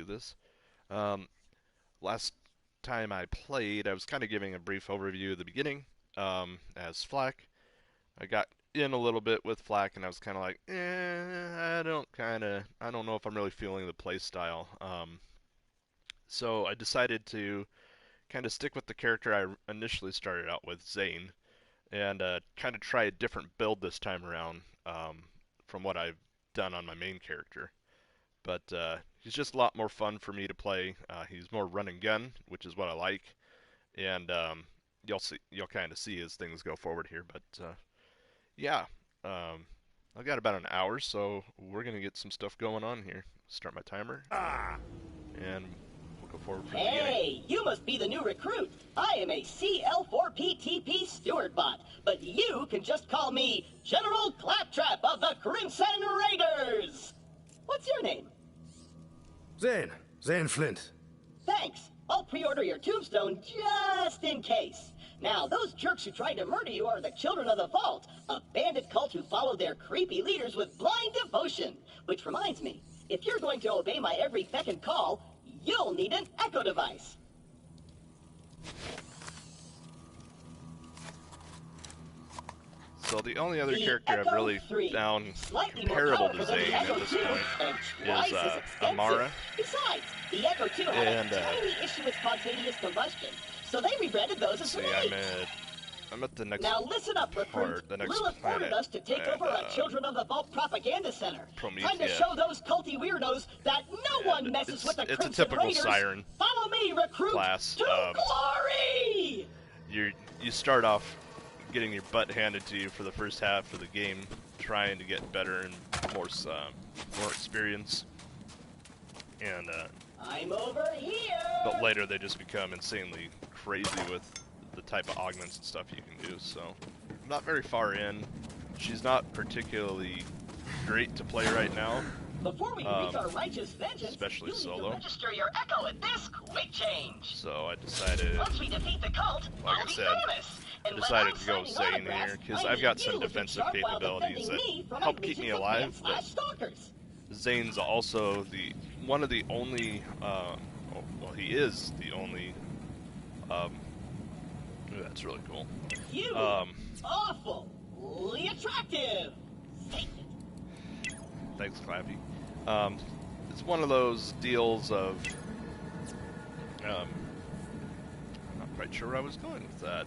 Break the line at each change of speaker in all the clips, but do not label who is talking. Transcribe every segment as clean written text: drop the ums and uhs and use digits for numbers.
this. Last time I played, I was kind of giving a brief overview at the beginning as Flak. I got in a little bit with Flak, and I was kind of like, I don't know if I'm really feeling the play style. So I decided to kind of stick with the character I initially started out with, Zane, and kind of try a different build this time around from what I've done on my main character. But he's just a lot more fun for me to play. He's more run and gun, which is what I like, and you'll kind of see as things go forward here. But yeah, I've got about an hour, so we're gonna get some stuff going on here. Start my timer, and we'll go forward from the beginning.
Hey, you must be the new recruit. I am a CL4PTP steward bot, but you can just call me General Claptrap of the Crimson Raiders. What's your name?
Zane Flint.
Thanks. I'll pre-order your tombstone just in case. Now, those jerks who tried to murder you are the Children of the Vault, a bandit cult who follow their creepy leaders with blind devotion. Which reminds me, if you're going to obey my every beck and call, you'll need an echo device.
So the only other character I've really found comparable to Zane at this point is Amara.
Besides, the Echo 2 had a tiny issue with spontaneous combustion, so they rebranded those as
I'm at the next
Now listen up, recruit.
the next
Lilith ordered us to take over a Children of the Vault propaganda center. Trying to show those culty weirdos that no one messes with the Crimson
It's a typical
Raiders.
Siren
Follow me, recruit,
class.
to glory!
You start off getting your butt handed to you for the first half of the game, trying to get better and more experience, and
I'm over here.
but later they just become insanely crazy with the type of augments and stuff you can do. So I'm not very far in. She's not particularly great to play right now,
Before we reach our righteous vengeance,
especially
you need
solo.
to register your echo at this quick change.
So I decided,
Once we defeat the cult,
like
I'll
I
be
said,
famous. And when
decided
I'm
to go
signing
Zane
autographs,
here because
I
I've got
need
some
you to
defensive
sharp while
capabilities
defending
that
me from
help keep me
unleashing
alive.
some
But
stalkers.
Zane's also one of the only, well, he is the only, ooh, that's really cool.
You awfully attractive. Take it.
Thanks, Clappy. It's one of those deals of, I'm not quite sure where I was going with that.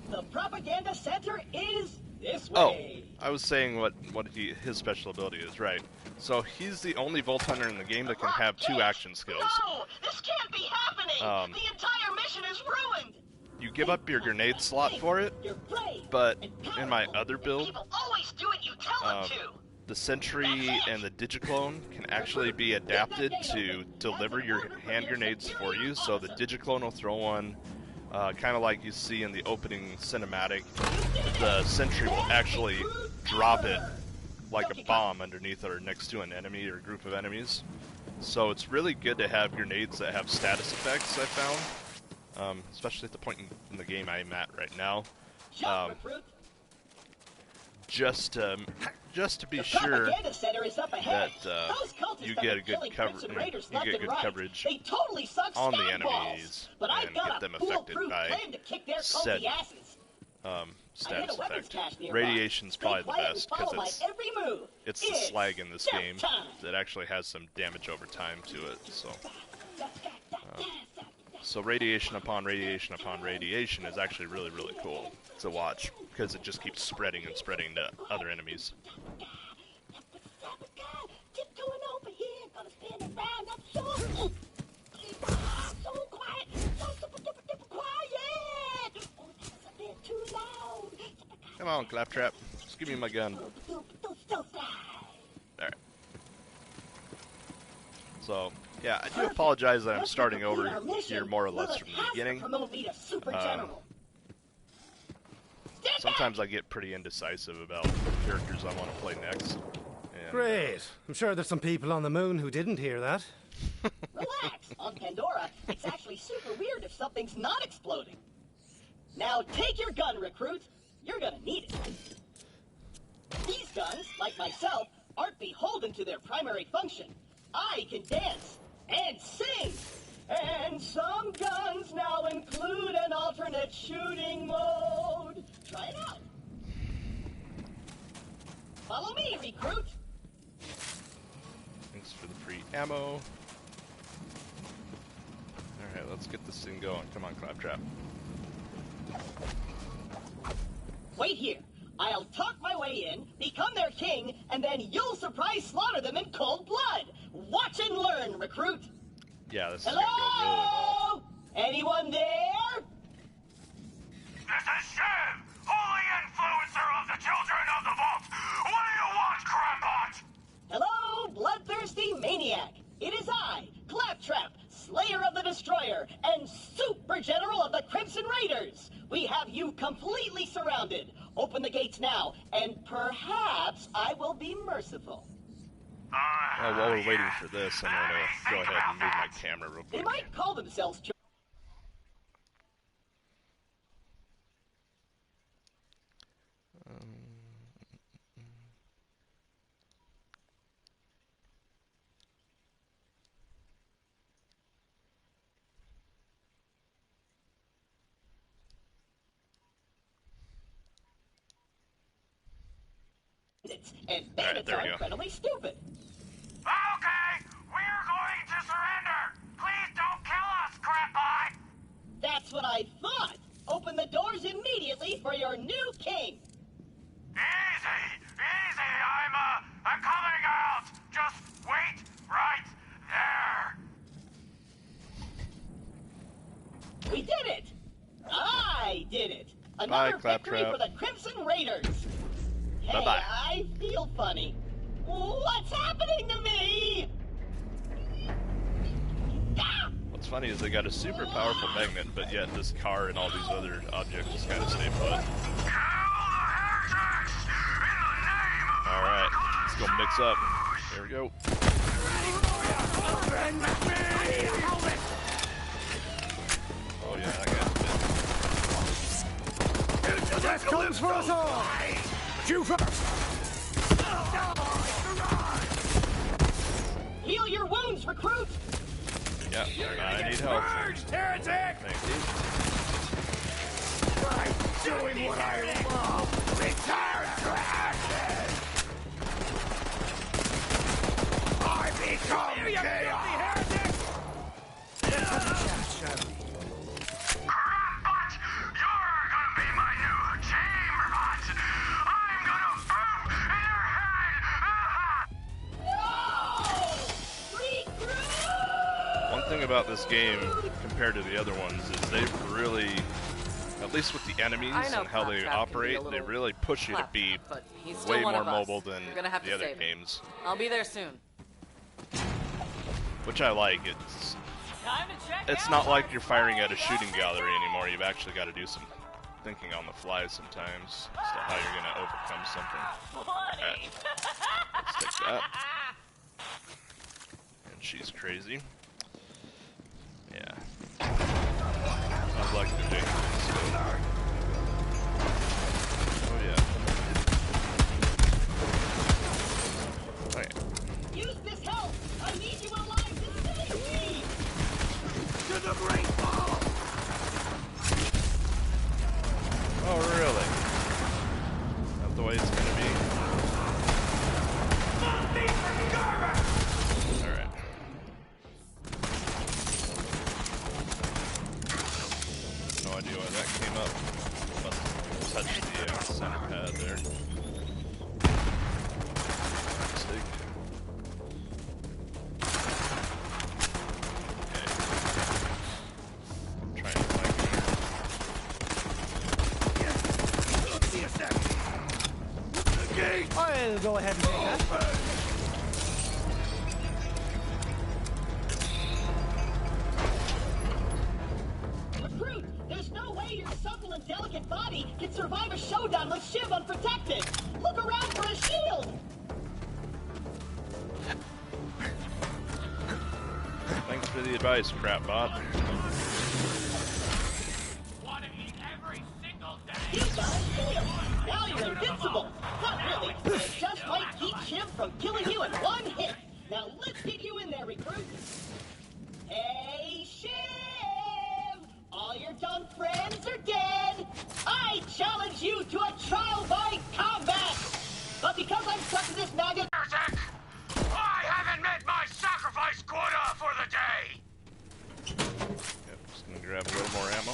The propaganda center is this
Oh,
way.
I was saying what his special ability is, right. So he's the only Vault Hunter in the game that can have two action skills.
No, this can't be happening. The entire mission is ruined.
You give up your grenade slot for it, but in my other build,
People always do what you tell them to.
the Sentry and the Digiclone can actually be adapted to deliver your hand grenades for you. So the Digiclone will throw one, kind of like you see in the opening cinematic. The Sentry will actually drop it like a bomb underneath or next to an enemy or group of enemies. So it's really good to have grenades that have status effects, I found, especially at the point in the game I'm at right now. Just to be sure that you get a good coverage on the enemies and get them affected by said status effect. Radiation's probably the best because it's the slag in this game that actually has some damage over time to it. So radiation upon radiation upon radiation is actually really, really cool to watch because it just keeps spreading and spreading to other enemies. Come on, Claptrap. Just give me my gun. Alright. So, yeah, I do apologize that I'm starting over here more or less from the beginning. Sometimes I get pretty indecisive about characters I want to play next. And,
Great. I'm sure there's some people on the moon who didn't hear that.
Relax. On Pandora, it's actually super weird if something's not exploding. Now take your gun, recruit. You're gonna need it. These guns, like myself, aren't beholden to their primary function. I can dance and sing. And some guns now include an alternate shooting mode. Try it out. Follow me, recruit.
Thanks for the free ammo. Alright, let's get this thing going. Come on, Claptrap.
Wait here. I'll talk my way in, become their king, and then you'll surprise slaughter them in cold blood. Watch and learn, recruit.
Yeah, this is gonna go really well.
Hello? Anyone there?
This is Shiv, holy influencer of the children of the vault. What do you want, Crampot?
Hello, bloodthirsty maniac. It is I, Claptrap, Slayer of the Destroyer, and Super General of the Crimson Raiders. We have you completely surrounded. Open the gates now, and perhaps I will be merciful.
Well, while we're waiting for this, I'm gonna go ahead and move my camera real
They
quick.
might call themselves bandits, and bandits
there we
are
go.
incredibly stupid.
Okay, we're going to surrender. Please don't kill us, Crampot.
That's what I thought. Open the doors immediately for your new king.
Easy, easy. I'm coming out. Just wait right there.
We did it! I did it!
Bye,
Another victory
Claptrap.
for the Crimson Raiders! Hey,
Bye-bye.
I feel funny. What's happening to me? Ah!
What's funny is they got a super powerful magnet, but yet this car and all these other objects just kind of stay put. Alright, let's go mix up. Here we go. Oh yeah, that guy's dead.
Death comes for us all! You first!
Heal your wounds, recruit!
Yeah, I need help.
Heretic!
Thank you.
I'm doing what I love. Return to ashes. I become chaos. Crampot, you're gonna be my new chamberbot. I'm gonna boom in your head.
Recruit!
One thing about this game, compared to the other ones, is they've really, at least with the enemies
I know
and how they
Claptrap can be a
operate, they
little
really push you to be
but he's still
way
one
more
of us.
mobile than
You're gonna have
the
to
other
save him.
games,
I'll be there soon.
which I like. It's not like you're firing at a shooting gallery anymore. You've actually got to do some thinking on the fly sometimes as to how you're going to overcome something. Alright, let's take that. And she's crazy. Yeah. I'd like to do this. Oh yeah. Alright.
Use this help! I need you alive to save me!
To the great ball.
Oh really? Is that the way it's going to be? Alright. No idea why that came up. Must have touched the center pad there. Mistake. Okay. I'm trying to flank here.
I'll go ahead and take that.
Recruit, there's no way your supple and delicate body can survive a showdown with Shiv unprotected! Look around for a shield!
Thanks for the advice, crap bot.
Want to eat every single day.
You got a shield! Now you're invincible! Not really, but it just might keep Shiv from killing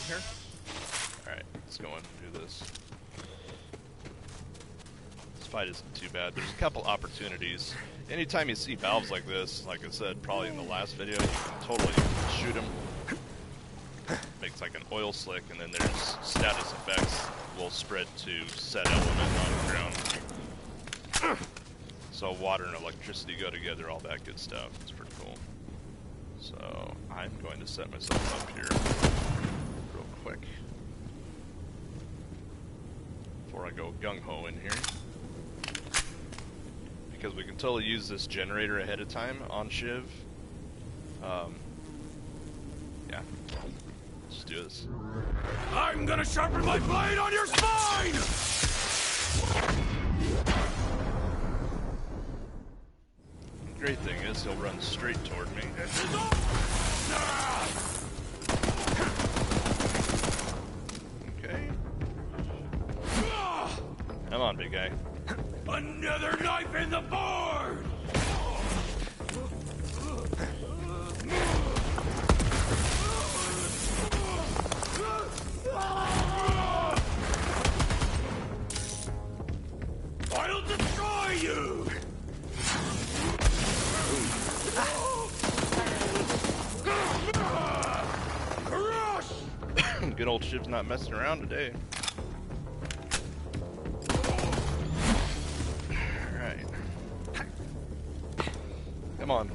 here. Alright, let's go and do this. This fight isn't too bad. There's a couple opportunities. Anytime you see valves like this, like I said probably in the last video, you can totally shoot them. Makes like an oil slick, and then there's status effects will spread to said element on the ground. So water and electricity go together, all that good stuff. It's pretty cool. So I'm going to set myself up here real quick before I go gung-ho in here. Because we can totally use this generator ahead of time on Shiv. Yeah. Let's do this.
I'm gonna sharpen my blade on your spine!
The great thing is he'll run straight toward me.
This is all!
Okay. Come on, big guy.
Another knife in the board! I'll destroy you! Crush!
Good old Shiv's not messing around today. Alright. Come on.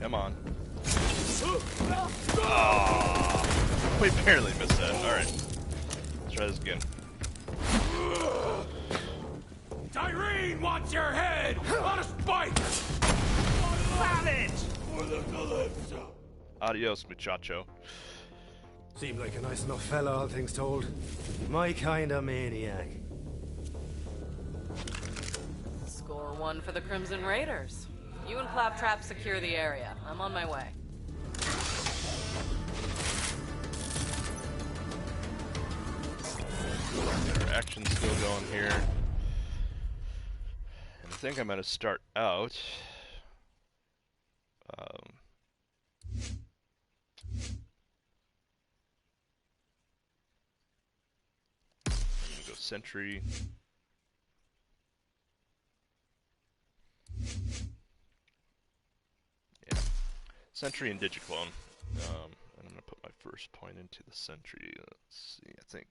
Come on. Oh, we barely missed that. Alright. Let's try this again.
Tyrene wants your head on a spike! Savage! For the Calypso!
Adios, muchacho.
Seemed like a nice enough fella, all things told. My kind of maniac.
Score one for the Crimson Raiders. You and Claptrap secure the area. I'm on my way.
Our action's still going here. And I think I'm going to start out. I'm going to go Sentry. Yeah. Sentry and Digiclone. I'm going to put my first point into the Sentry. Let's see, I think.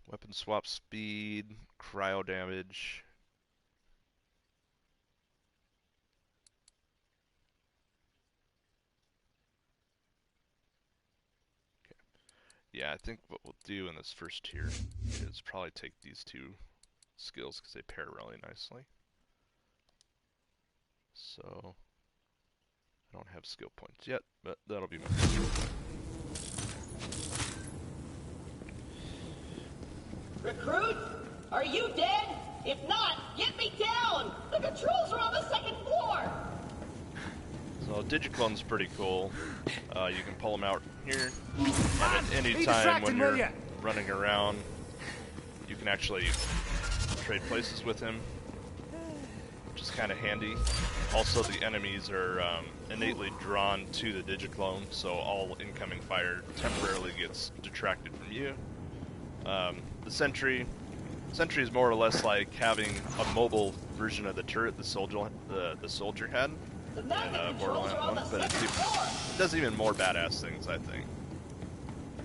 Weapon swap speed, cryo damage. Okay. Yeah, I think what we'll do in this first tier is probably take these two skills because they pair really nicely. So, I don't have skill points yet, but that'll be my first.
Recruit, are you dead? If not, get me down! The controls are on the second floor!
So Digiclone's pretty cool. You can pull him out here, and at any time when you're running around, you can actually trade places with him, which is kind of handy. Also, the enemies are innately drawn to the Digiclone, so all incoming fire temporarily gets detracted from you. The Sentry is more or less like having a mobile version of the turret the soldier had in Borderlands 1, but it does even more badass things, I think.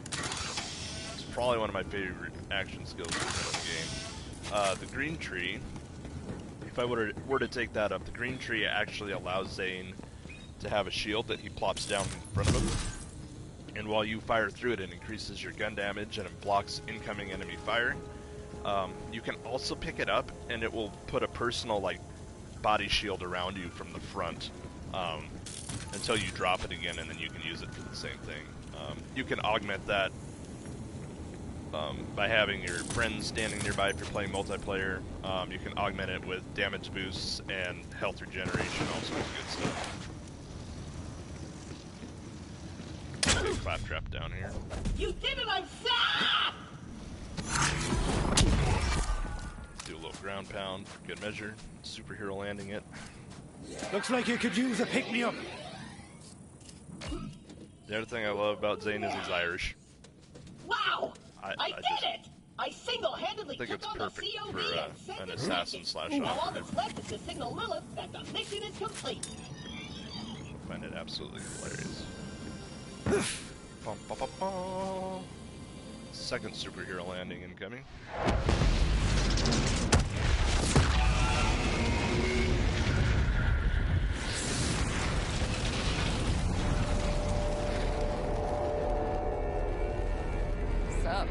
It's probably one of my favorite action skills in the game. The green tree, if I were to take that up, the green tree actually allows Zane to have a shield that he plops down in front of him. And while you fire through it, it increases your gun damage and it blocks incoming enemy fire. You can also pick it up, and it will put a personal body shield around you from the front until you drop it again, and then you can use it for the same thing. You can augment that by having your friends standing nearby if you're playing multiplayer. You can augment it with damage boosts and health regeneration, all sorts of good stuff. Claptrap down here.
You did it on Zap!
Do a little ground pound for good measure. Superhero landing it.
Looks like you could use a pick-me-up.
The other thing I love about Zane is he's Irish.
I did it! I single-handedly
think
took
it's
on the
perfect
COV
for
and sent
an
it
assassin
packing.
/
Now all
operative.
that's left is to signal Lilith that the mission is complete.
I find it absolutely hilarious. Bum, bum, bum, bum. Second superhero landing incoming.
What's up?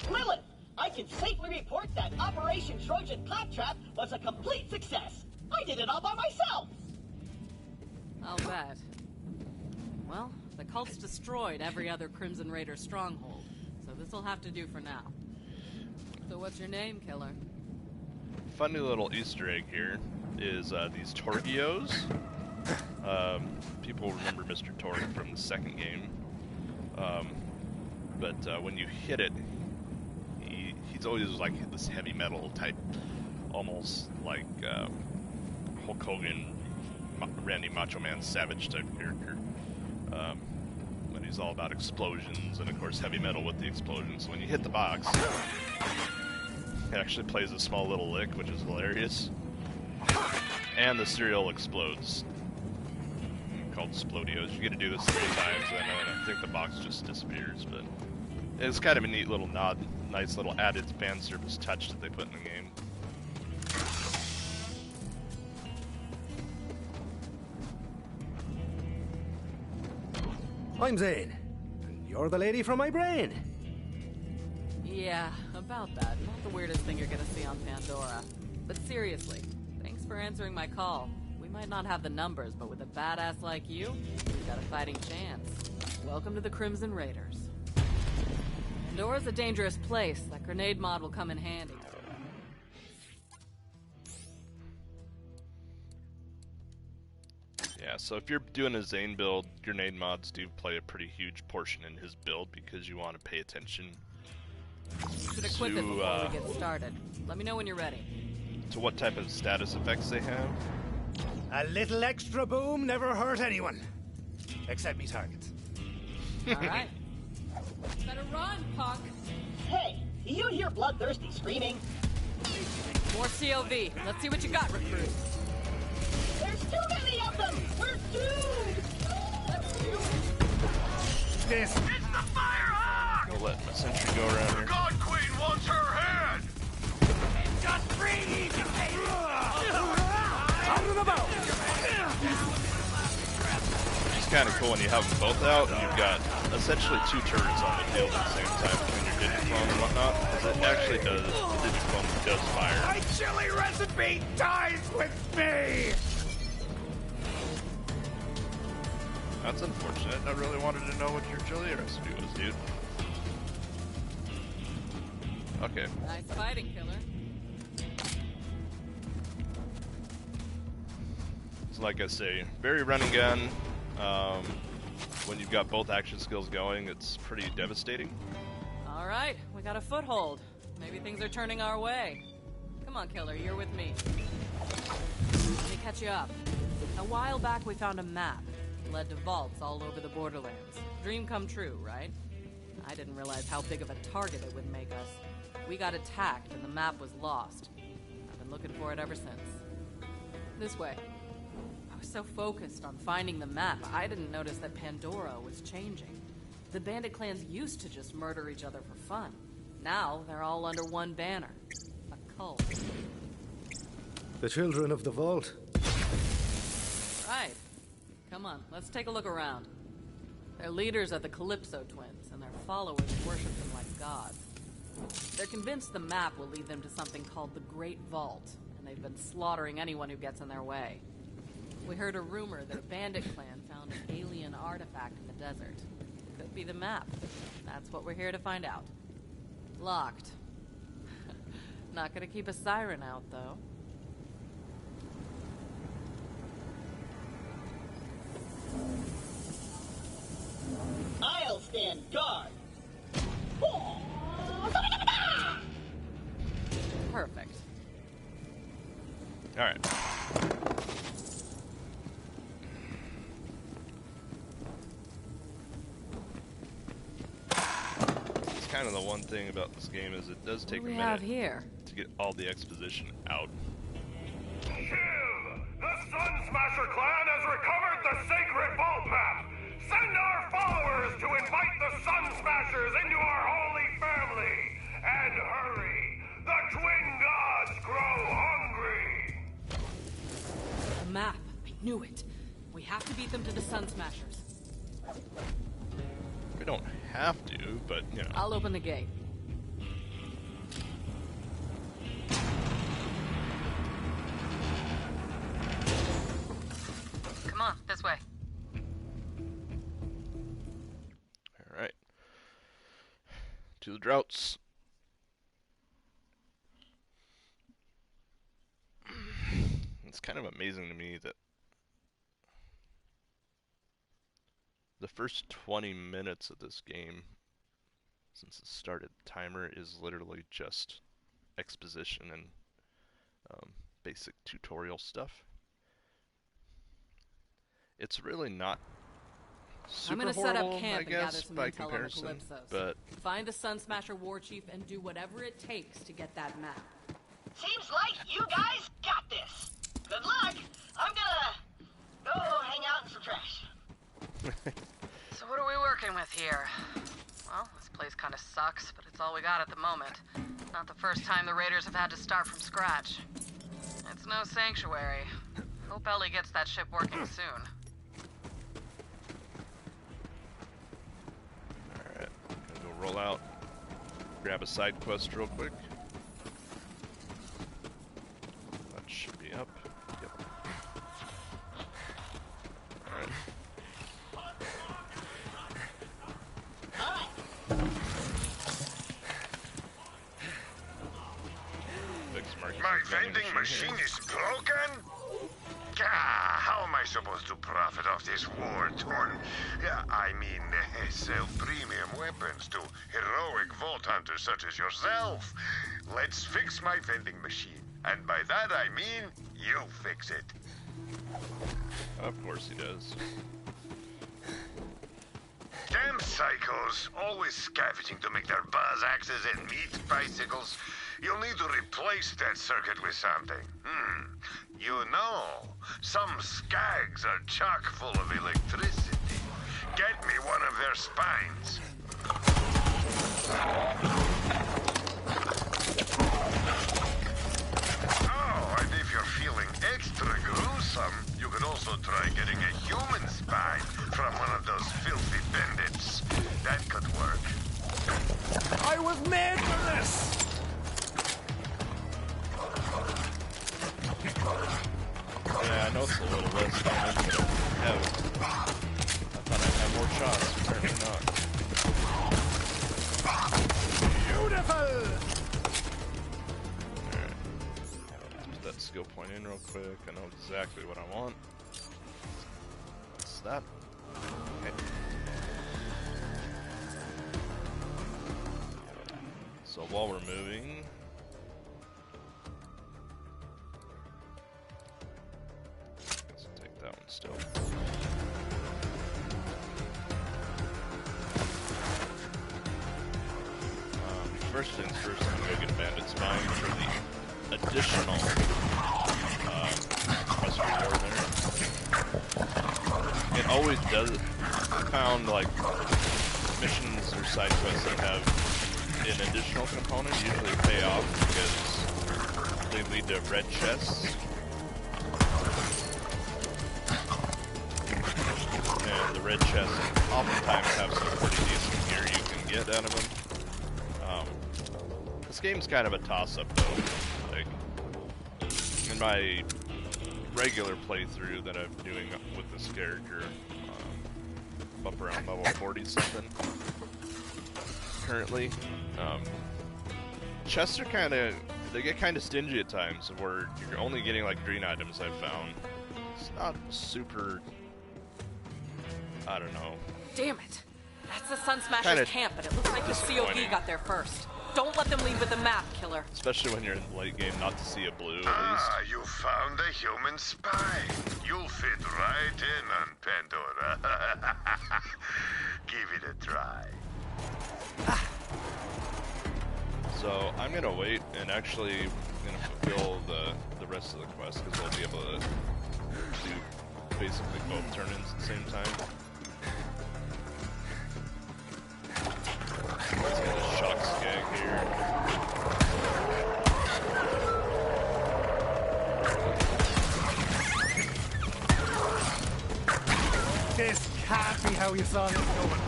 Lilith, I can safely report that Operation Trojan Claptrap was a complete success. I did it all by myself.
I'll bet. Well, the cult's destroyed every other Crimson Raider stronghold, so this'll have to do for now. So what's your name, killer?
Funny little Easter egg here is these Torgios. People remember Mr. Torg from the second game. But when you hit it, he's always like this heavy metal type, almost like Hulk Hogan, Randy Macho Man Savage type character. But he's all about explosions and of course heavy metal with the explosions. So when you hit the box, it actually plays a small little lick, which is hilarious. And the cereal explodes. Called Splodios. You get to do this 3 times, and I think the box just disappears. But it's kind of a neat little nod, nice little added fan service touch that they put in the game.
I'm Zane, and you're the lady from my brain.
Yeah, about that. Not the weirdest thing you're gonna see on Pandora. But seriously, thanks for answering my call. We might not have the numbers, but with a badass like you, we've got a fighting chance. Welcome to the Crimson Raiders. Pandora's a dangerous place. That grenade mod will come in handy.
Yeah, so if you're doing a Zane build, grenade mods do play a pretty huge portion in his build because you want to pay attention
You should equip it before we get started. Let me know when you're ready.
to what type of status effects they have.
A little extra boom never hurt anyone. Except me targets.
Alright. Better run, punk!
Hey, do you hear bloodthirsty screaming?
More COV. Let's see what you got, recruit.
There's too many of them! We're doomed!
This.
It's the Firehawk!
I'll let my sentry go around here.
God Queen wants her head! Just breathe!
Out of the boat!
It's kind of cool when you have them both out and you've got essentially 2 turrets on the field at the same time between your digiclone and whatnot. Because it actually does, the digiclone does fire.
My chili recipe dies with me!
That's unfortunate. I really wanted to know what your chili recipe was, dude. Okay.
Nice fighting, killer.
So like I say, very run and gun. When you've got both action skills going, it's pretty devastating.
Alright, we got a foothold. Maybe things are turning our way. Come on, killer, you're with me. Let me catch you up. A while back we found a map. It led to vaults all over the Borderlands. Dream come true, right? I didn't realize how big of a target it would make us. We got attacked and the map was lost. I've been looking for it ever since. This way. I was so focused on finding the map, I didn't notice that Pandora was changing. The bandit clans used to just murder each other for fun. Now they're all under one banner. A cult.
The children of the vault.
Right. Come on, let's take a look around. Their leaders are the Calypso twins, and their followers worship them like gods. They're convinced the map will lead them to something called the Great Vault, and they've been slaughtering anyone who gets in their way. We heard a rumor that a bandit clan found an alien artifact in the desert. Could be the map. That's what we're here to find out. Locked. Not gonna keep a siren out, though.
I'll stand guard.
Perfect.
Alright. kind of the one thing about this game is it does take a
What do we have
minute
here?
to get all the exposition out.
Kill! The Sun Smasher clan has recovered the sacred vault map! Send our followers to invite the Sun Smashers into our holy family! And hurry! The twin gods grow hungry!
The map. I knew it. We have to beat them to the Sun Smashers.
We don't have to, but, you know.
I'll open the gate. Come on, this way.
Alright. To the droughts. It's kind of amazing to me that the first 20 minutes of this game, since it started, timer is literally just exposition and basic tutorial stuff. It's really not super
I'm gonna set up
horrible,
camp
I
and gather
guess,
some
by
intel on the
comparison,
Calypsos.
but
Find the Sun Smasher war chief and do whatever it takes to get that map.
Seems like you guys got this. Good luck. I'm gonna go hang out in some trash.
So what are we working with here? Well, this place kind of sucks, but it's all we got at the moment. Not the first time the Raiders have had to start from scratch. It's no sanctuary. Hope Ellie gets that ship working soon.
alright, gonna go roll out, grab a side quest real quick. That should be up. Yep. Alright. Fix Marcus's
My
vending
vending machine
here.
is broken? Gah, how am I supposed to profit off this war-torn... sell premium weapons to heroic vault hunters such as yourself? Let's fix my vending machine. And by that I mean, you fix it.
Of course he does.
Damn psychos, always scavenging to make their buzz axes and meat bicycles. You'll need to replace that circuit with something. You know, some skags are chock full of electricity. Get me one of their spines. Oh, and if you're feeling extra gruesome, you could also try getting a human spine from one of those filthy bandits. That could work.
I was made for this!
Yeah, I know it's a little less damage, but I thought I'd have more shots. Apparently not.
Beautiful!
Alright. Put that skill point in real quick. I know exactly what I want. What's that? Okay. So while we're moving... Let's take that one still. First things first, I'm gonna go get a bandit spine for the additional quest reward there. It always does. I found like missions or side quests that have an additional component usually pay off because they lead to red chests. And the red chests oftentimes have some pretty decent gear you can get out of them. This game's kind of a toss-up though. Like, in my regular playthrough that I'm doing with this character, I'm up around level 40 something currently. Chests are they get kind of stingy at times where you're only getting like green items. I've found it's not super, I don't know.
Damn it! That's the Sun
Kinda
Smasher's camp, but it looks like the COV
disappointing.
got there first. Don't let them leave with the map, killer.
Especially when you're in the late game, not to see a blue at least.
Ah, you found a human spine. You'll fit right in on Pandora. Give it a try.
So I'm gonna wait and actually gonna fulfill the rest of the quest because we'll be able to do basically both turn-ins at the same time. Let's get a shock skag here.
This can't be how you saw this going.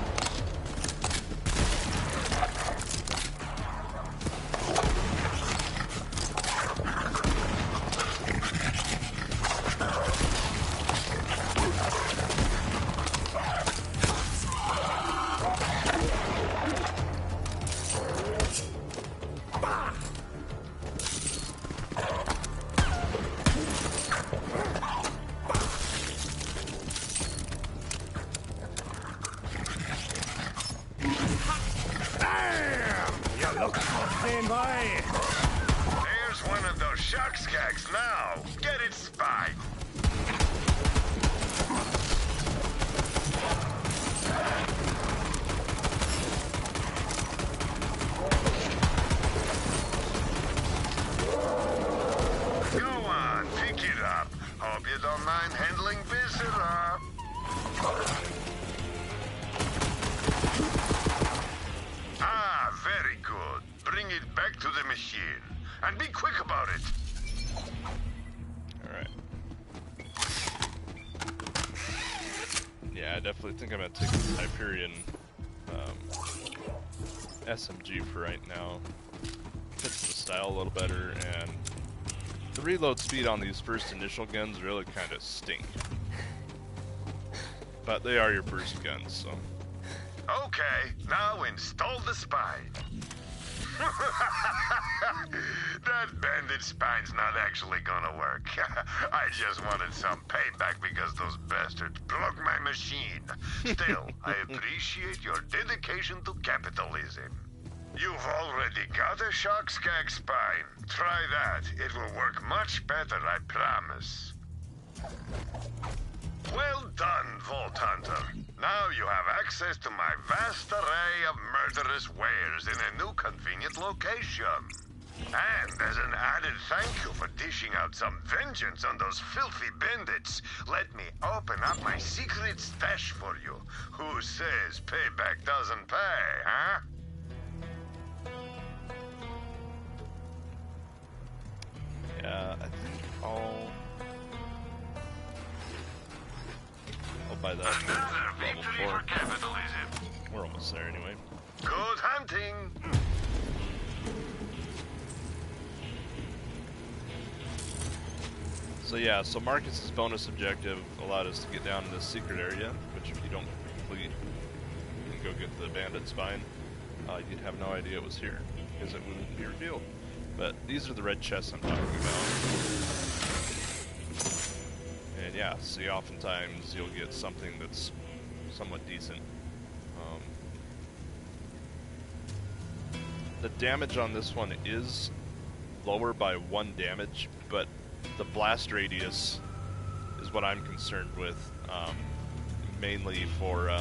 There's one of those shock skags now. Get its spine. Go on, pick it up. Hope you don't mind handling viscera. Ah, very good. Bring it back to the machine. And be quick about it.
Alright. Yeah, I definitely think I'm gonna take the Hyperion SMG for right now. Fits the style a little better, and the reload speed on these first initial guns really kind of stink. But they are your first guns, so.
Okay, now install the spine. That bandit spine's not actually gonna work. I just wanted some payback because those bastards broke my machine. Still, I appreciate your dedication to capitalism. You've already got a shock skag spine. Try that. It will work much better, I promise. Well done, Vault Hunter. Now you have access to my vast array of murderous wares in a new convenient location. And as an added thank you for dishing out some vengeance on those filthy bandits, let me open up my secret stash for you. Who says payback doesn't pay, huh?
Yeah, I think I'll buy that for
Another
level
victory
4.
for capitalism.
We're almost there anyway.
Good hunting.
So yeah, so Marcus's bonus objective allowed us to get down to this secret area, which if you don't complete and go get the bandit spine, you'd have no idea it was here, because it wouldn't be revealed. But these are the red chests I'm talking about. And yeah, see, oftentimes you'll get something that's somewhat decent. The damage on this one is lower by 1 damage, but the blast radius is what I'm concerned with, mainly for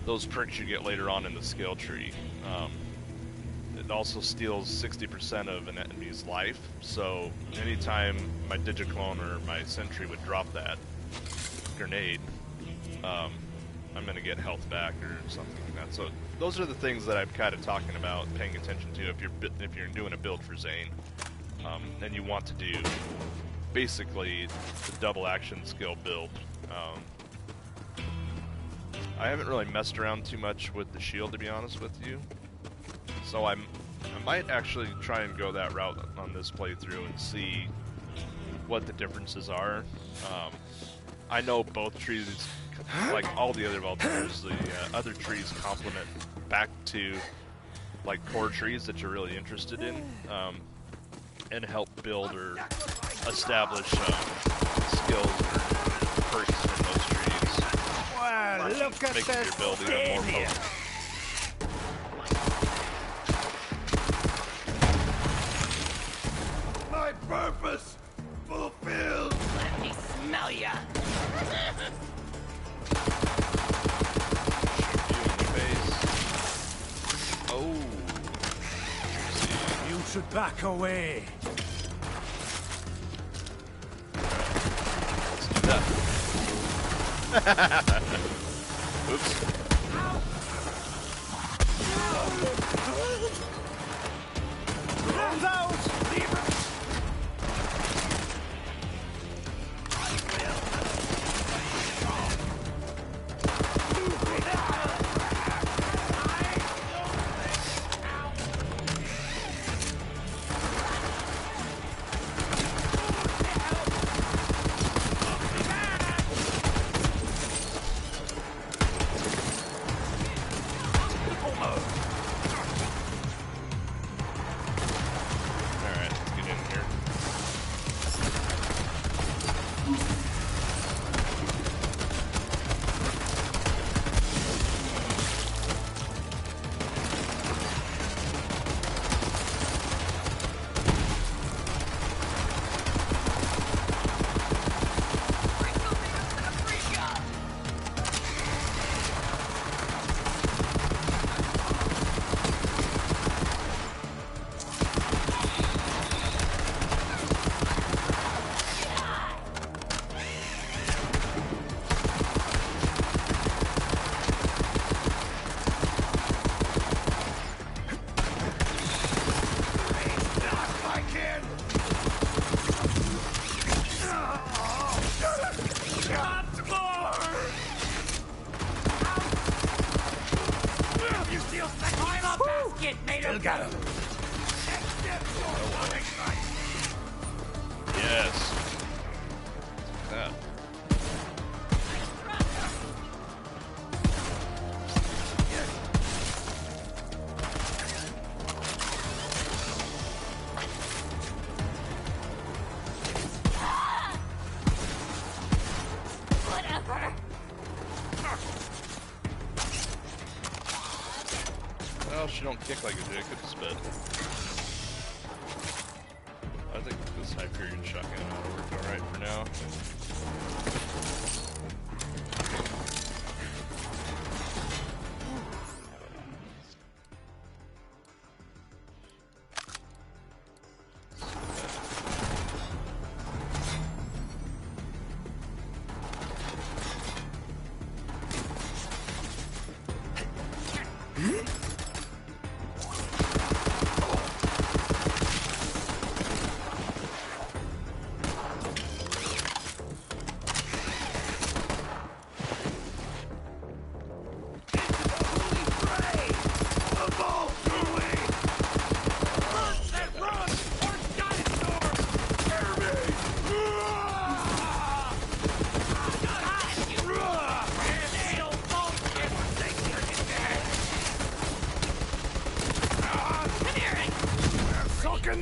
those perks you get later on in the skill tree. It also steals 60% of an enemy's life, so anytime my Digiclone or my Sentry would drop that grenade, I'm going to get health back or something like that. So those are the things that I'm kind of talking about, paying attention to if you're doing a build for Zane. And you want to do basically the double action skill build. I haven't really messed around too much with the shield, to be honest with you. So I might actually try and go that route on this playthrough and see what the differences are. I know both trees, like all the other Valters, the other trees complement back to like core trees that you're really interested in, and help build or establish skills or perks from those trees.
Wow, look at
Making your
this
build even more
stadium.
potent.
My purpose fulfilled.
Let me smell ya!
Shoot you in the face. Oh.
should back away.
Let's do that. Oops.
Hands out!
Alright, let's get in here.
Got him.
Yes. That.
Whatever.
Well, she don't kick like a dick, it's spit. I think this Hyperion shotgun ought to work alright for now.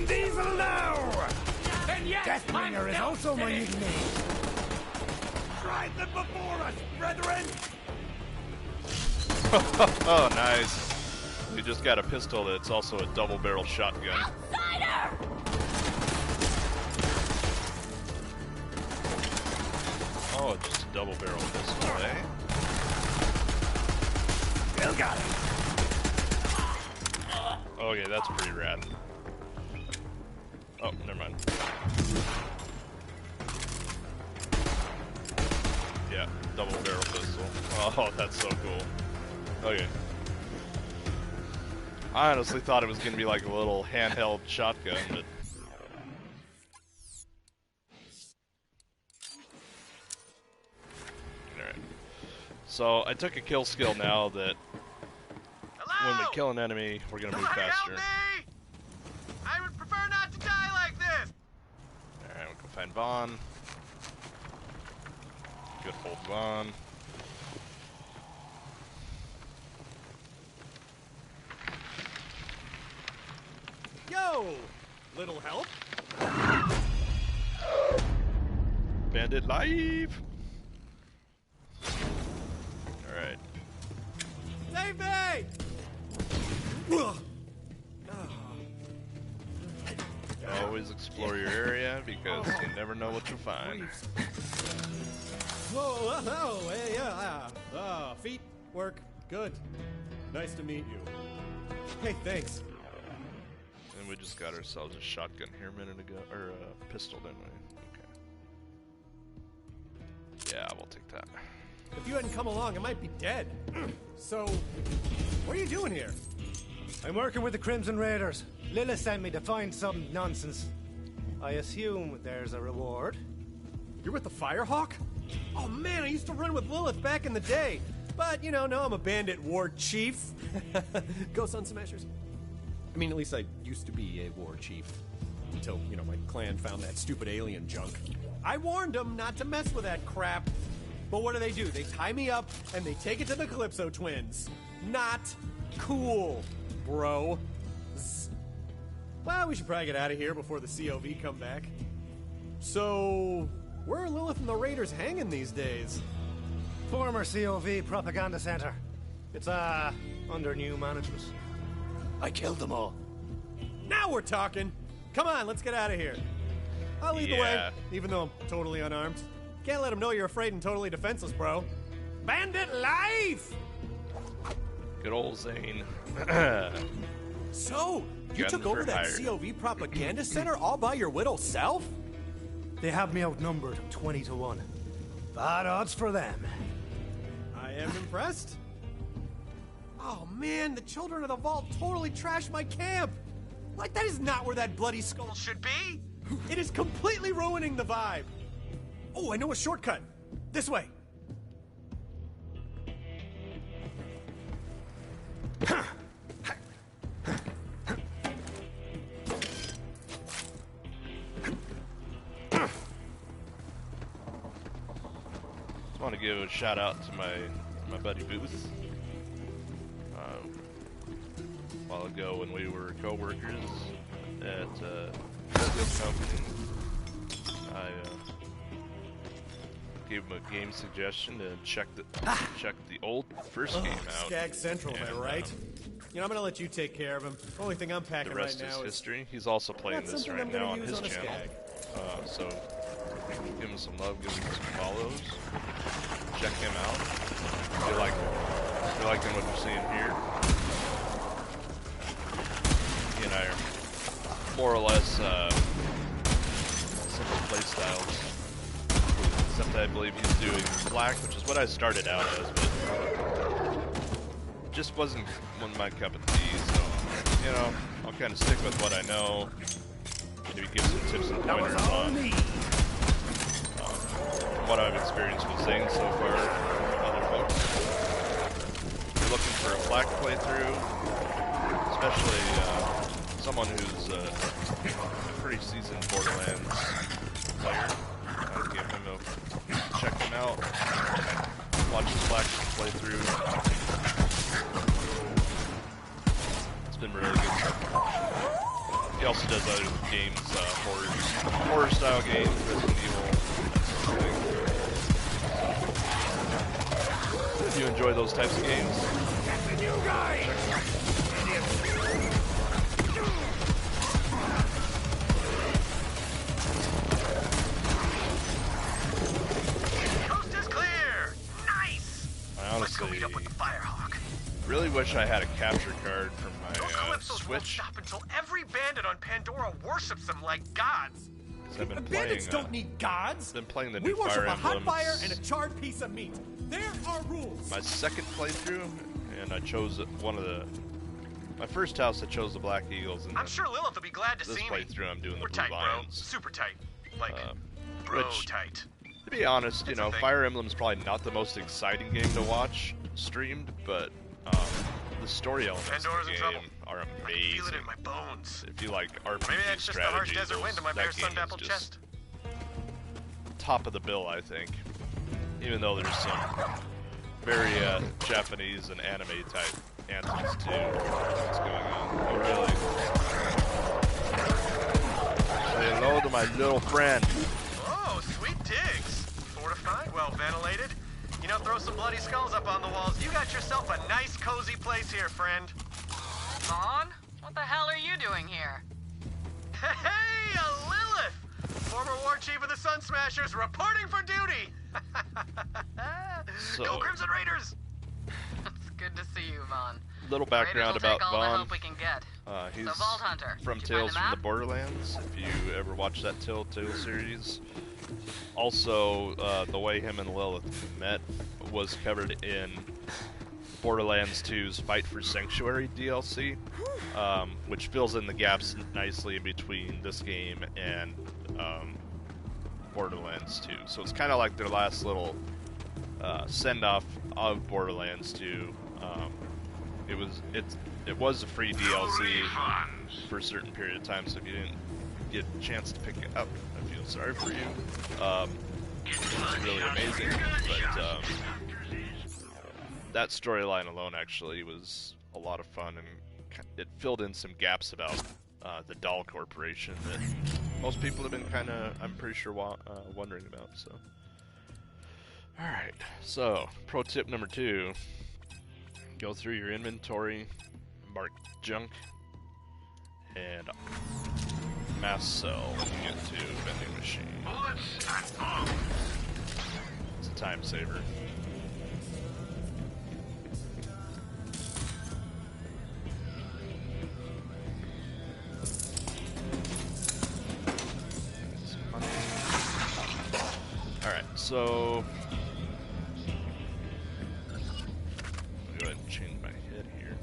Diesel now! Deathbringer is also my nickname. Tried them before us, brethren!
Oh, nice. We just got a pistol that's also a double-barrel shotgun.
Outsider!
Oh, just a double-barrel pistol, eh?
Still got it.
Okay, that's pretty rad. Oh, never mind. Yeah, double-barrel pistol. Oh, that's so cool. Okay. I honestly thought it was going to be like a little handheld shotgun, but... Alright. So, I took a kill skill now that when we kill an enemy, we're going to move faster.
I would prefer not to die like this!
Alright, we can find Vaughn. Good old Vaughn.
Yo! Little help?
Bandit live! Alright.
Save me!
Always explore your area because you never know what you'll find.
Whoa, oh, hey, yeah. Feet work. Good. Nice to meet you. Hey, thanks.
And we just got ourselves a shotgun here a minute ago, or a pistol, didn't we? Okay. Yeah, we'll take that.
If you hadn't come along, I might be dead. So, what are you doing here?
I'm working with the Crimson Raiders. Lilith sent me to find some nonsense. I assume there's a reward.
You're with the Firehawk? Oh man, I used to run with Lilith back in the day. But, you know, now I'm a bandit war chief. Go Sun Smashers. I mean, at least I used to be a war chief. Until, you know, my clan found that stupid alien junk. I warned them not to mess with that crap. But what do? They tie me up and they take it to the Calypso twins. Not cool, bro. Well, we should probably get out of here before the COV come back. So, where are Lilith and the Raiders hanging these days?
Former COV propaganda center. It's, under new management. I killed them all.
Now we're talking. Come on, let's get out of here. I'll lead the way, even though I'm totally unarmed. Can't let them know you're afraid and totally defenseless, bro. Bandit life!
Good old Zane.
So, you took over that COV propaganda center all by your little self?
They have me outnumbered 20 to 1. Bad odds for them.
I am impressed. Oh man, the Children of the Vault totally trashed my camp! Like, that is not where that bloody skull should be! It is completely ruining the vibe! Oh, I know a shortcut! This way!
I want to give a shout out to my buddy Booth. A while ago when we were co-workers at the company, I gave him a game suggestion to check the old first game out.
Skag Central, am I right? You know, I'm gonna let you take care of him. Only thing I'm packing right now is...
The rest is history. He's also playing this right now on his channel. So give him some love, give him some follows. Check him out. If you like what you're seeing here. He and I are more or less simple play styles. Except I believe he's doing black, which is what I started out as, but just wasn't one of my cup of tea, so, you know, I'll kind of stick with what I know. Maybe give some tips and pointers on what I've experienced with Zane so far from other folks. If you're looking for a black playthrough, especially someone who's a pretty seasoned Borderlands player, I'd give him a check him out, watch his black playthrough. It's been really good stuff. He also does other games, horror style games, Resident Evil. If you enjoy those types of games,
Coast is clear. Nice.
I honestly really wish I had a capture card from my Switch.
Won't stop until every bandit on Pandora worships them like gods.
I've been
Bandits don't need gods.
Been playing the
we
new
worship
Fire
a hot
Emblems.
fire and a charred piece of meat. There are rules.
My second playthrough, and I chose my first house. I chose the Black Eagles, and
I'm sure Lilith will be glad to
this
see me.
playthrough I'm doing
We're
the Blue
tight, bro.
Lions.
Super tight. Like, bro
which,
tight.
To be honest, you
It's
know,
a thing.
Fire Emblem's probably not the most exciting game to watch streamed, but the story elements
Pandora's
of
in
the
trouble.
game are
I can
amazing.
feel it in my bones.
If you like RPG
Maybe that's just the harsh
strategy,
desert wind in my
that
bare
game
sun-dappled
is just
chest.
top of the bill, I think. Even though there's some very Japanese and anime type anthems too. What's going on? Oh, really? Say hello to my little friend.
Oh, sweet digs. Fortified, well ventilated. You know, throw some bloody skulls up on the walls. You got yourself a nice, cozy place here, friend.
Vaughn? What the hell are you doing here?
Hey, a Lilith! Former war chief of the Sun Smashers reporting for duty!
So,
Go Crimson Raiders!
Good to see you, Vaughn.
Little
Raiders
background
will
about
take all the
Vaughn.
help we can get.
He's
So Vault Hunter,
from
did you find
Tales
the
from the
map?
Borderlands, if you ever watched that Telltale series. Also, the way him and Lilith met was covered in Borderlands 2's Fight for Sanctuary DLC, which fills in the gaps nicely in between this game and Borderlands 2. So it's kind of like their last little send-off of Borderlands 2. It was a free DLC for a certain period of time, so if you didn't get a chance to pick it up, I feel sorry for you. It's really amazing, but that storyline alone actually was a lot of fun, and it filled in some gaps about the Dahl Corporation that most people have been kind of, I'm pretty sure, wondering about. So, alright, so pro tip number 2, go through your inventory, mark junk, and mass sell when you get to vending machine. It's a time saver. Alright, so go ahead and change my head here.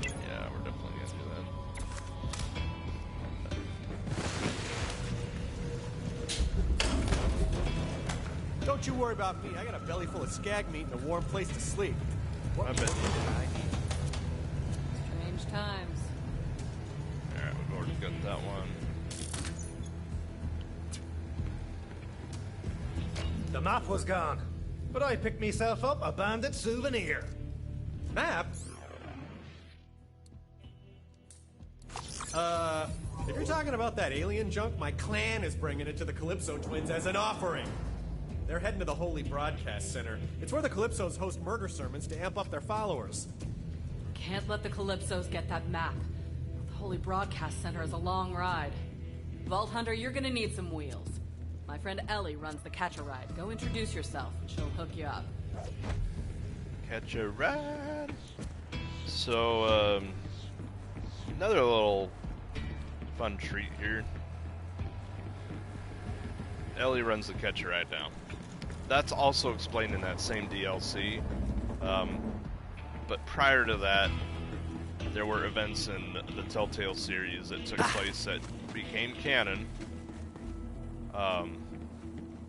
Yeah, we're definitely gonna do that.
Don't you worry about me. I got a belly full of skag meat and a warm place to sleep. What
I bet.
Strange times.
Alright, we've already got that one.
The map was gone, but I picked myself up a bandit souvenir.
Map? If you're talking about that alien junk, my clan is bringing it to the Calypso twins as an offering. They're heading to the Holy Broadcast Center. It's where the Calypsos host murder sermons to amp up their followers.
Can't let the Calypsos get that map. The Holy Broadcast Center is a long ride. Vault Hunter, you're gonna need some wheels. My friend Ellie runs the Catch-A-Ride. Go introduce yourself, and she'll hook you up.
Catch a ride. So, another little fun treat here. Ellie runs the Catch-A-Ride now. That's also explained in that same DLC. But prior to that, there were events in the Telltale series that took place that became canon.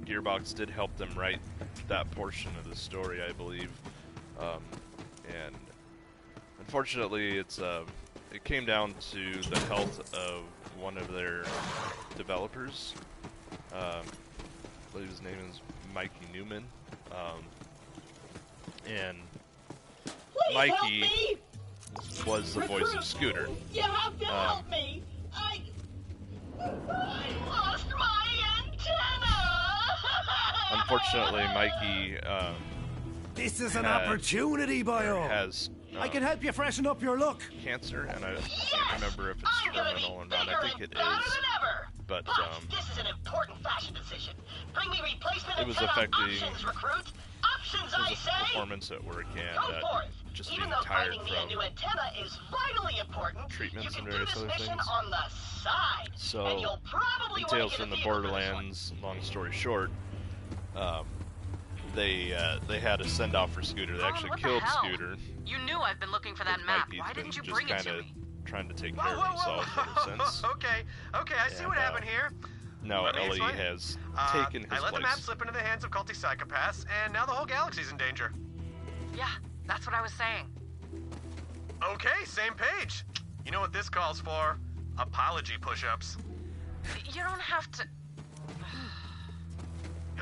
Gearbox did help them write that portion of the story, I believe. And unfortunately, it came down to the health of one of their developers. I believe his name is Mikey Newman. And
Please
Mikey
help me!
was the voice of Scooter.
You have to help me! I lost my antenna!
Unfortunately, Mikey
This is an opportunity, boyo.
has
I can help you freshen up your look.
cancer, and I can't remember if it's terminal or not. I think it is. But
this is an important fashion decision. Bring me replacement
it was
antenna
affecting
options, recruit. Options, I
his
say.
performance at work and
Go forth.
just
Even
being
though
tired
finding me a new
from
antenna is vitally important,
treatments
you
and
can do
various
this
other
mission
things.
on the side.
So,
and you'll probably
in
want
Tales
to get
from
a
the
vehicle for this one.
Borderlands, long story short, they had a send off for Scooter. They actually
what the
killed
hell?
Scooter.
You knew I've been looking for that map.
Mikey's
Why
been
didn't you
just
bring it to
kinda
me?
trying to take care of himself ever since.
Okay, I see
And,
what happened here.
Now
Let me
Ellie
explain.
has taken his
I let the map
place.
slip into the hands of culty psychopaths, and now the whole galaxy's in danger.
Yeah, that's what I was saying.
Okay, same page. You know what this calls for? Apology push-ups.
You don't have to...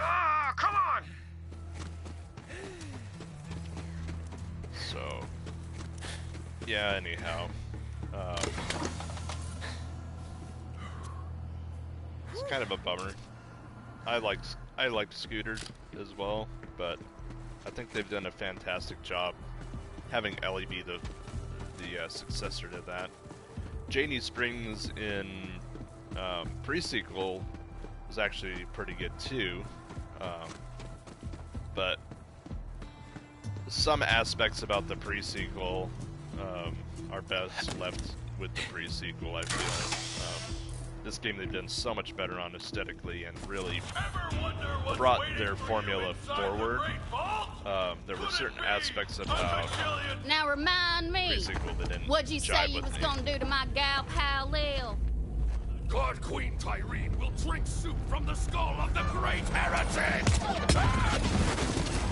Ah, come on!
So, yeah. Anyhow, it's kind of a bummer. I liked Scooter as well, but I think they've done a fantastic job having Ellie be the the successor to that. Janie Springs in pre-sequel was actually pretty good too, but some aspects about the pre-sequel are best left with the pre-sequel, I feel. This game they've done so much better on aesthetically and really brought their formula forward. There were certain aspects about
Now remind me,
pre-sequel that didn't
what'd you say
jive
you
with
was
me.
gonna do to my gal pal Lil?
God Queen Tyreen will drink soup from the skull of the great heretic!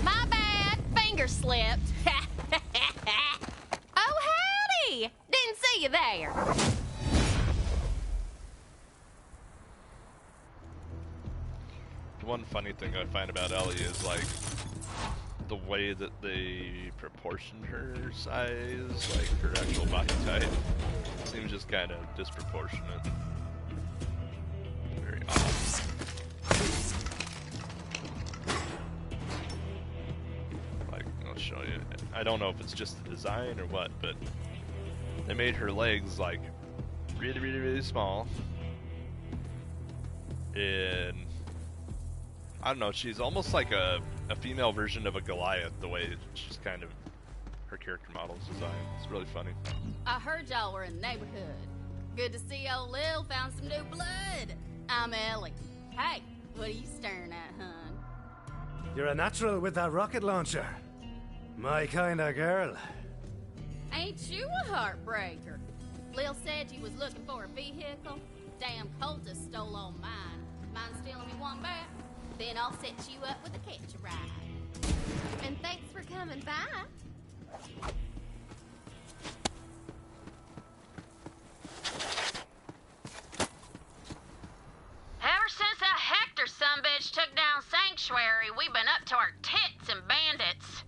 My bad, finger slipped. Oh, howdy! Didn't see you there.
The one funny thing I find about Ellie is like the way that they proportioned her size, like her actual body type, seems just kind of disproportionate. Very odd. Like, I'll show you. I don't know if it's just the design or what, but they made her legs like really, really, really small. And I don't know, she's almost like a female version of a Goliath, the way she's kind of, her character model's designed. It's really funny.
I heard y'all were in the neighborhood. Good to see old Lil found some new blood. I'm Ellie. Hey, what are you staring at, hun?
You're a natural with that rocket launcher. My kind of girl.
Ain't you a heartbreaker? Lil said you was looking for a vehicle. Damn cultist stole all mine. Mind stealing me one back? Then I'll set you up with a catch a ride. And thanks for coming by.
Ever since that Hector sumbitch took down Sanctuary, we've been up to our tits in bandits.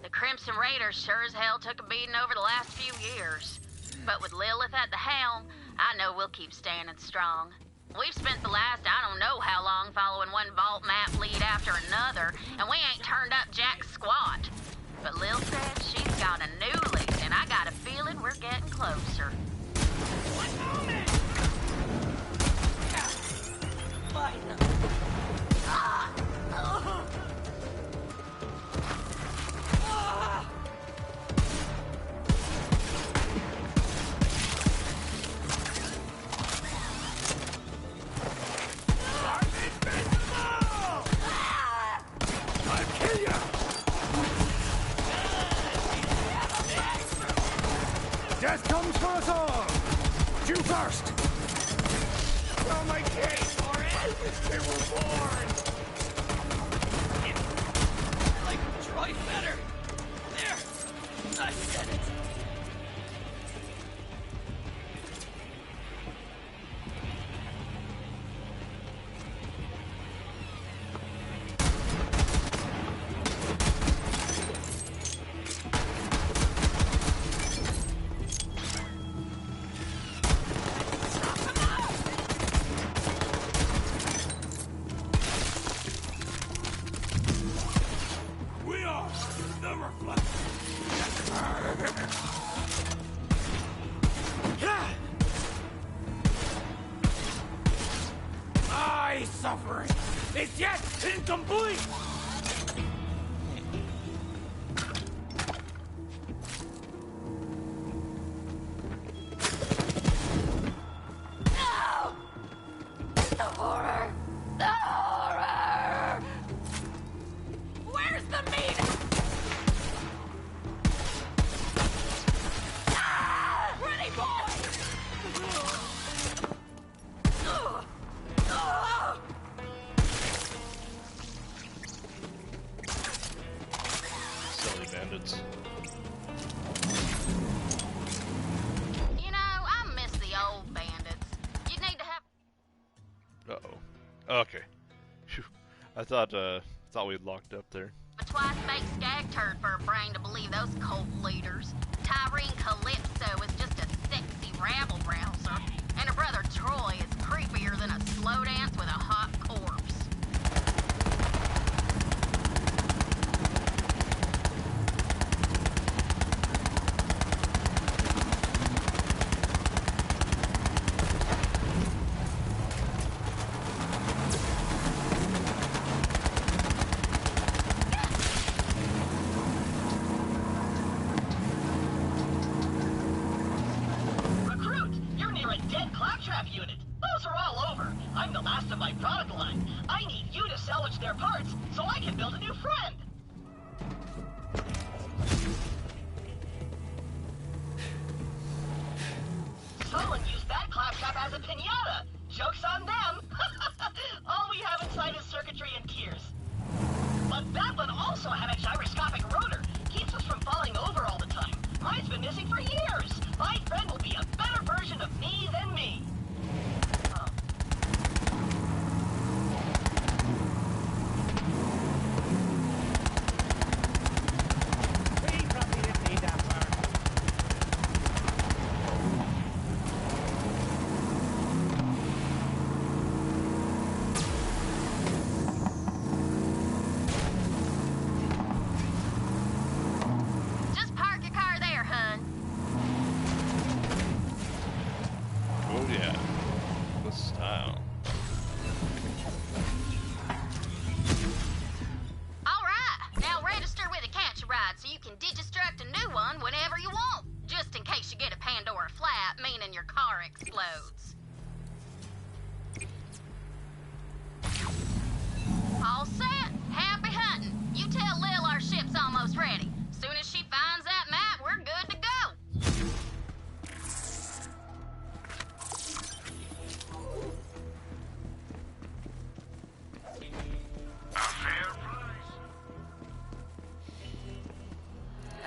The Crimson Raiders sure as hell took a beating over the last few years. But with Lilith at the helm, I know we'll keep standing strong. We've spent the last I don't know how long following one vault map lead after another, and we ain't turned up jack squat. But Lil said she's got a new lead, and I got a feeling we're getting closer.
One moment! Fight them.
Death comes for us all! You first! Oh, my kids, Lauren! They were born!
I like Troy better. There! I said it.
We are the reflection. My suffering is yet incomplete!
No! The horror! The horror! Where's the meat? Ah! Pretty boy!
Silly bandits.
You know, I miss the old bandits. You need to have...
Uh-oh. Okay. Phew. I thought we'd locked up there.
a twice baked skag turd for a brain to believe those cult leaders. Tyrene Calypso is just a sexy rabble rouser, and her brother Troy is creepier than a slow dance with a hot corpse.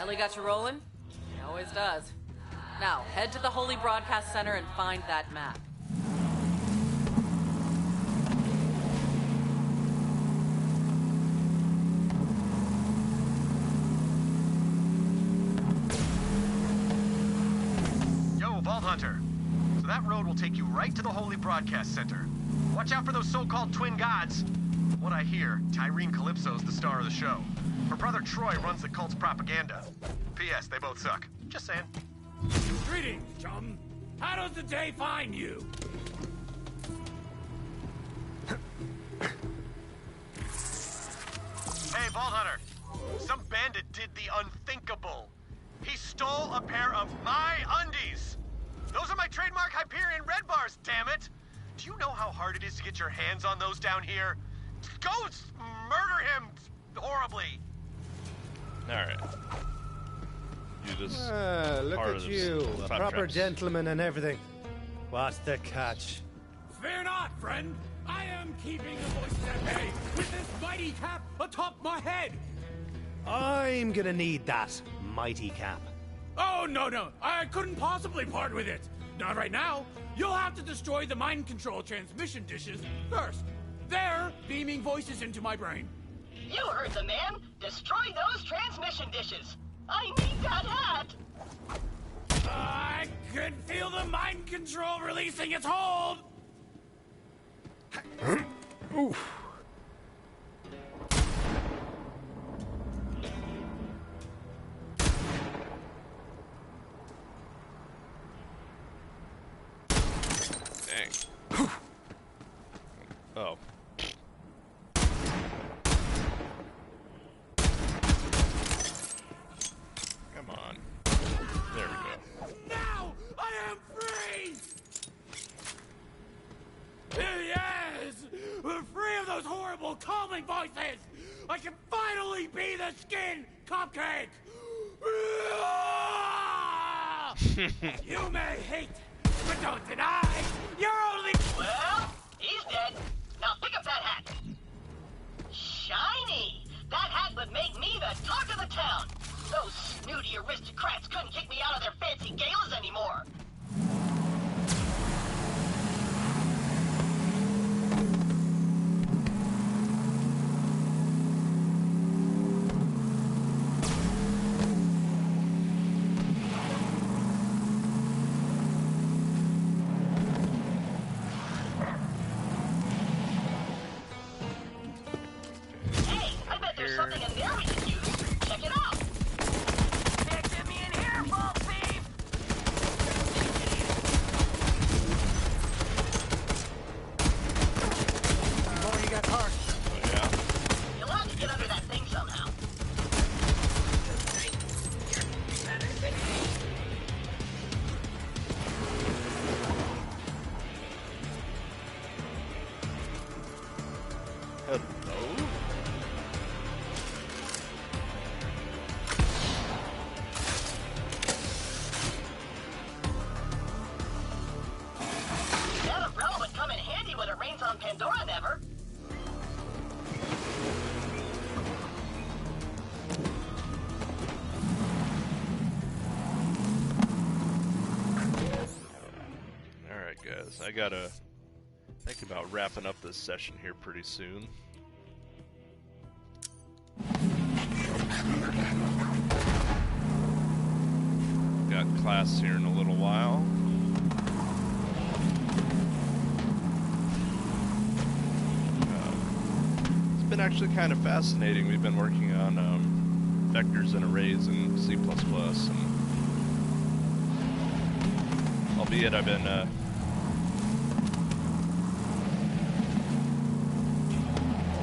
Riley got you rolling? He always does. Now, head to the Holy Broadcast Center and find that map.
Yo, Vault Hunter. So that road will take you right to the Holy Broadcast Center. Watch out for those so-called twin gods. From what I hear, Tyrene Calypso's the star of the show. Her brother Troy runs the cult's propaganda. P.S. They both suck. Just saying.
Greetings, chum. How does the day find you?
Hey, Vault Hunter. Some bandit did the unthinkable. He stole a pair of my undies. Those are my trademark Hyperion red bars, damn it. Do you know how hard it is to get your hands on those down here? Go murder him horribly.
Alright. You just...
Look
part
at
of this
you, a
time
proper
traps.
gentleman and everything. What's the catch?
Fear not, friend. I am keeping the voices at bay with this mighty cap atop my head.
I'm gonna need that mighty cap.
Oh, no. I couldn't possibly part with it. Not right now. You'll have to destroy the mind control transmission dishes first. They're beaming voices into my brain.
You heard the man. Destroy those transmission dishes. I need that hat.
I can feel the mind control releasing its hold.
Oof.
Dang. Oh. Come on. There we go.
Now I am free! Yes! We're free of those horrible calming voices! I can finally be the skin cupcake! You may hate, but don't deny! You're only...
Well, he's dead. Now pick up that hat. Shiny! That hat would make me the talk of the town. Those snooty aristocrats couldn't kick me out of their fancy galas anymore. Hey, I bet there's something in there we can use. Check it out.
Get me in here, bull thief!
Before you get hurt.
Oh, yeah.
You'll have to get under that thing somehow.
Hello?
That umbrella would come in handy when it rains on Pandora, never.
Alright, guys. I gotta think about wrapping up this session here pretty soon. Got class here in a little while. It's been actually kind of fascinating. We've been working on vectors and arrays in C++, and albeit I've been a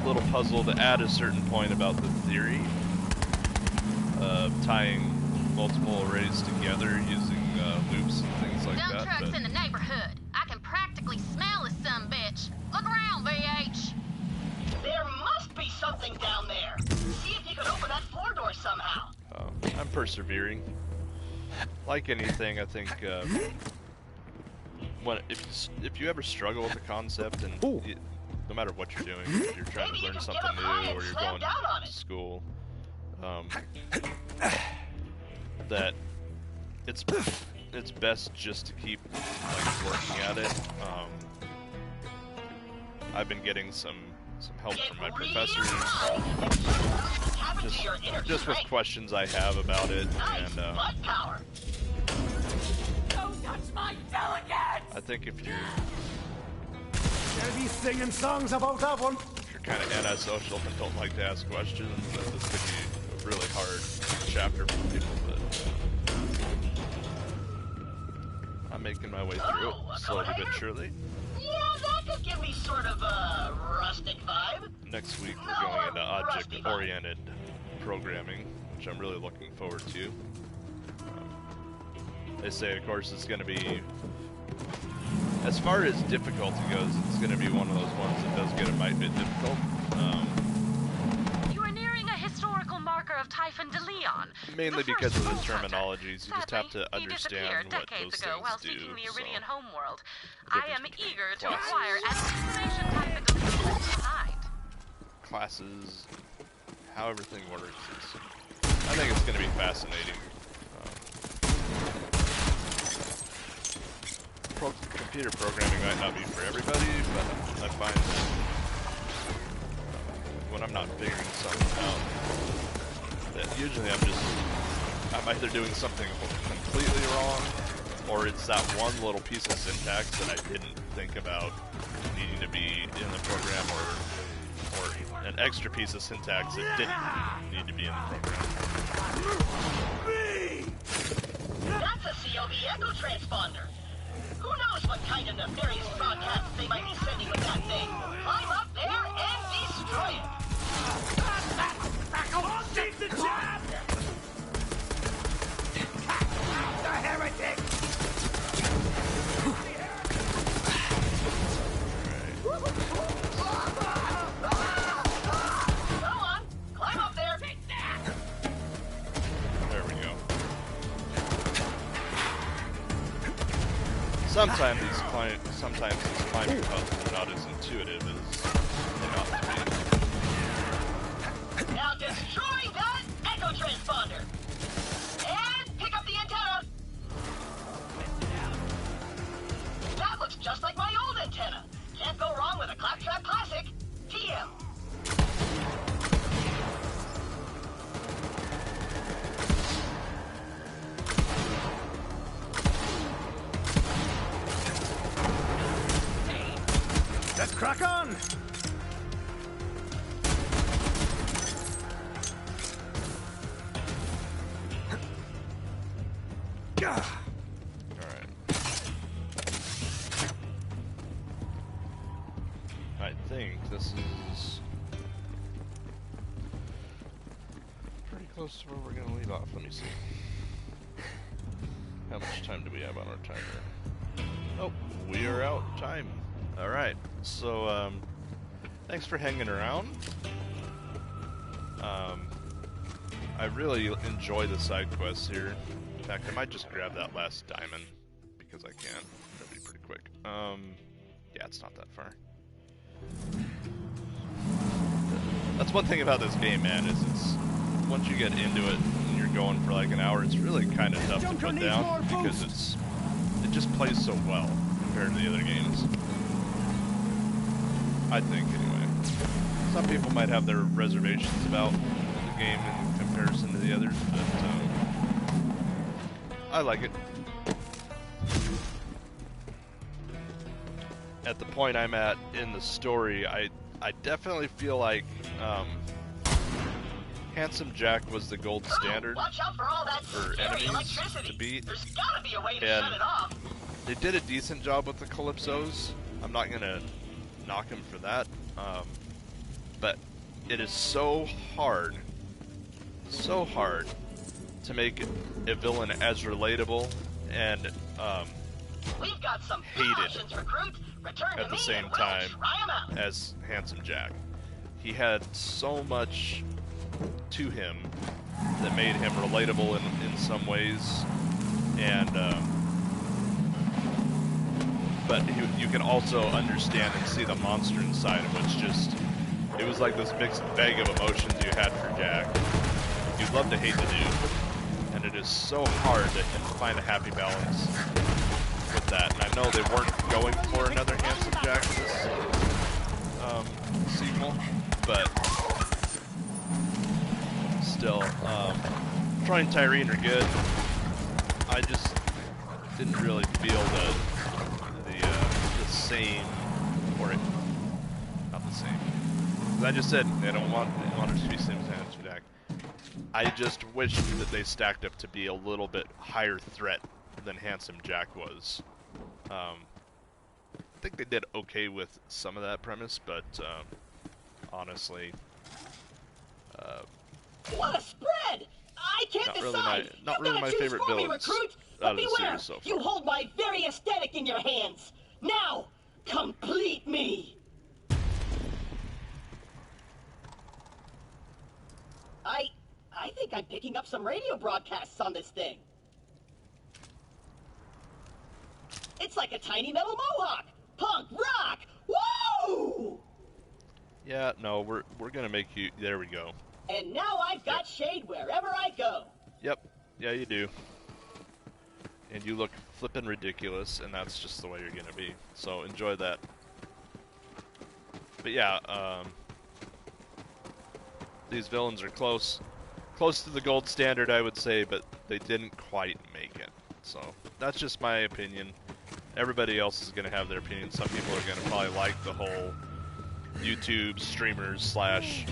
little puzzled at a certain point about the theory of tying multiple arrays together using loops and things like
Dump
that.
trucks
But
in the neighborhood. I can practically smell this sumbitch. Look around, VH.
There must be something down there. See if you can open that floor door somehow.
I'm persevering. Like anything, I think if you ever struggle with a concept and no matter what you're doing, if you're trying
Maybe
to
you
learn
can
something
get up high
new
and
or you're
slam
going
down on
to
it.
school, that it's best just to keep like working at it. I've been getting some help from my professors, just with questions I have about it, and
Don't touch my delegates!
I think if you're
They'll be singing songs about that one.
kind of antisocial and don't like to ask questions, then this could be a really hard chapter for people, but I'm making my way through it, slowly but surely.
Yeah, that could give me sort of a rustic vibe.
Next week we're going into object-oriented programming, which I'm really looking forward to. They say, of course, it's going to be, as far as difficulty goes, it's going to be one of those ones that does get a mite bit difficult.
You are nearing a historical marker of Typhon de Leon.
Mainly
the
because of
first
the
Vault Hunter.
terminologies, you just have to
Sadly, he disappeared
understand what
decades
those
ago while
things do.
seeking the Iridian
So,
homeworld. I am
difference between
eager to
classes.
acquire as much information Typhon de Leon left behind.
classes, how everything works, I think it's going to be fascinating. Computer programming might not be for everybody, but I find that when I'm not figuring something out, that usually I'm either doing something completely wrong, or it's that one little piece of syntax that I didn't think about needing to be in the program, or an extra piece of syntax that didn't need to be in the program.
That's a COV echo transponder. Who knows what kind of nefarious broadcasts they might be sending with that thing? Climb up there and destroy it.
I'll take the job! The heretic!
Go on, climb up there.
There we go. Sometimes these climbing puzzles are not as intuitive as they ought to be.
Now destroy that echo transponder. And pick up the antenna. That looks just like my old antenna. Can't go wrong with a Claptrap Classic. TM.
Let's crack on!
Alright. I think this is pretty close to where we're going to leave off. Let me see. How much time do we have on our timer? Oh, we are out of time. Alright, so thanks for hanging around. I really enjoy the side quests here. In fact, I might just grab that last diamond because I can. That'd be pretty quick. Yeah, it's not that far. That's one thing about this game, man, is it's once you get into it and you're going for like an hour, it's really kind of tough to put down because it just plays so well compared to the other games. I think, anyway. Some people might have their reservations about the game in comparison to the others, but I like it. At the point I'm at in the story, I definitely feel like Handsome Jack was the gold standard
Watch out for all that
for
scary
enemies
electricity.
to beat.
There's gotta be a way to
And
shut it off.
they did a decent job with the Calypsos. I'm not gonna knock him for that, but it is so hard to make a villain as relatable and
We've got some
hated
options, recruit. Return to
at the
me
same
and we'll
time
try 'em out.
as Handsome Jack. He had so much to him that made him relatable in some ways, and but you can also understand and see the monster inside him, which just, it was like this mixed bag of emotions you had for Jack. You'd love to hate the dude, and it it is so hard to find a happy balance with that. And I know they weren't going for another Handsome Jack this sequel, but still, Troy and Tyrene are good. I just didn't really feel the same, or not the same. I just said they want it to be same as Handsome Jack. I just wish that they stacked up to be a little bit higher threat than Handsome Jack was. I think they did okay with some of that premise, but honestly,
what a spread! I can't decide.
Not really my favorite villains out of the series so far.
You hold my very aesthetic in your hands. Now, complete me. I think I'm picking up some radio broadcasts on this thing. It's like a tiny metal mohawk. Punk rock. Whoa!
Yeah, no, we're gonna make you. There we go.
And now I've got shade wherever I go.
Yep. Yeah, you do. And you look flippin' ridiculous, and that's just the way you're gonna be. So enjoy that. But yeah, these villains are close to the gold standard, I would say, but they didn't quite make it. So that's just my opinion. Everybody else is gonna have their opinion. Some people are gonna probably like the whole YouTube streamers slash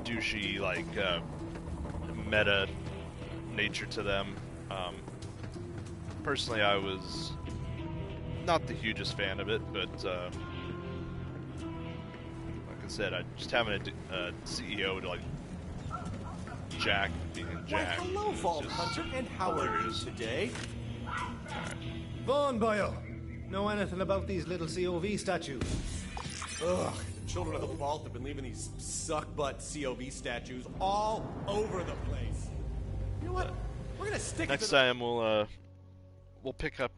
douchey, like, meta nature to them. Personally, I was not the hugest fan of it, but like I said, just having a CEO to, like, Jack being Jack.
Well, hello, Vault Hunter, and how are you today?
Vaughn Boyle. Know anything about these little COV statues?
Ugh, the children of the Vault have been leaving these suck-butt COV statues all over the place. You know what? We're gonna stick
Next
it to
time we'll pick up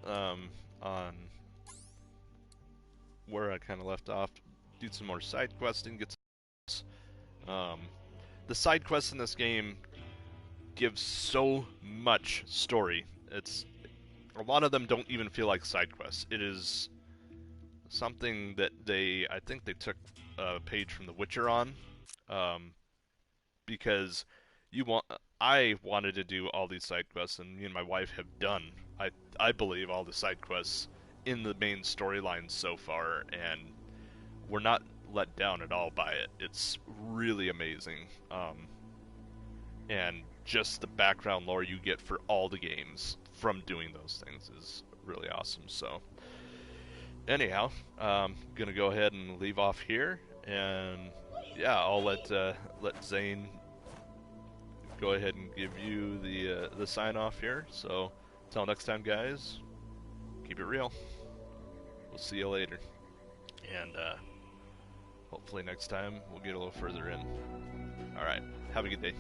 on where I kind of left off. Do some more side questing. Get some, the side quests in this game give so much story. A lot of them don't even feel like side quests. It is something that I think they took a page from The Witcher on, because I wanted to do all these side quests, and me and my wife have done, I believe, all the side quests in the main storyline so far, and we're not let down at all by it. It's really amazing, and just the background lore you get for all the games from doing those things is really awesome. So anyhow, gonna go ahead and leave off here, and yeah, I'll let Zane go ahead and give you the sign off here. So until next time, guys, keep it real. We'll see you later, and hopefully next time we'll get a little further in. All right, have a good day.